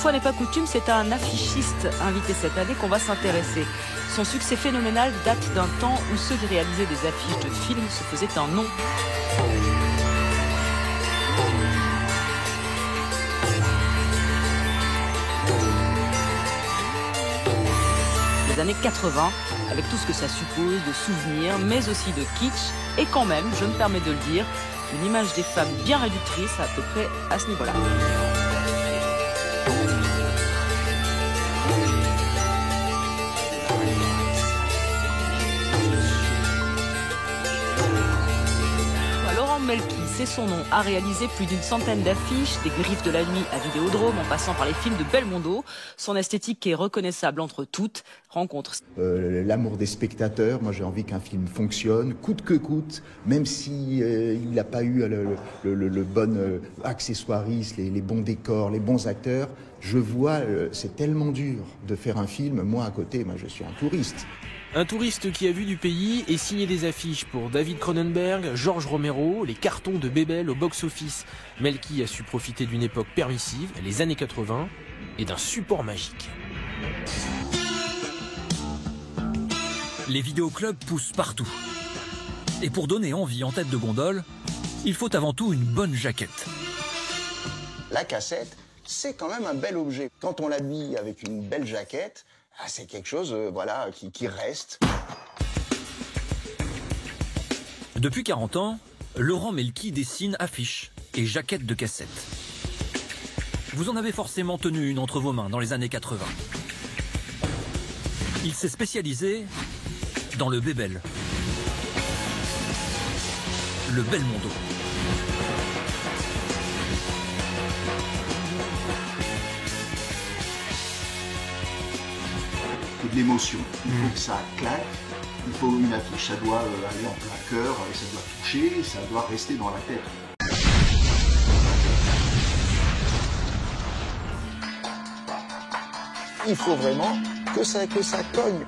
fois n'est pas coutume, c'est à un affichiste invité cette année qu'on va s'intéresser. Son succès phénoménal date d'un temps où ceux qui réalisaient des affiches de films se faisaient un nom. Les années 80, avec tout ce que ça suppose de souvenirs, mais aussi de kitsch, et quand même, je me permets de le dire, une image des femmes bien réductrice à peu près à ce niveau-là. Laurent Melki, c'est son nom, a réalisé plus d'une centaine d'affiches, des Griffes de la nuit à Vidéodrome, en passant par les films de Belmondo. Son esthétique est reconnaissable entre toutes. Rencontre. L'amour des spectateurs, moi j'ai envie qu'un film fonctionne, coûte que coûte, même si il n'a pas eu le bon accessoiriste, les bons décors, les bons acteurs. Je vois, c'est tellement dur de faire un film. Moi à côté, moi je suis un touriste. Un touriste qui a vu du pays et signé des affiches pour David Cronenberg, Georges Romero, les cartons de Bébel au box-office. Melki a su profiter d'une époque permissive, les années 80, et d'un support magique. Les vidéoclubs poussent partout. Et pour donner envie en tête de gondole, il faut avant tout une bonne jaquette. La cassette, c'est quand même un bel objet. Quand on l'habille avec une belle jaquette, c'est quelque chose voilà, qui reste. Depuis 40 ans, Laurent Melki dessine affiches et jaquettes de cassettes. Vous en avez forcément tenu une entre vos mains dans les années 80. Il s'est spécialisé dans le Bébel, le Belmondo. De l'émotion. Il faut que ça claque, il faut une affiche, ça doit aller en plein cœur, ça doit toucher, ça doit rester dans la tête. Il faut vraiment que ça cogne.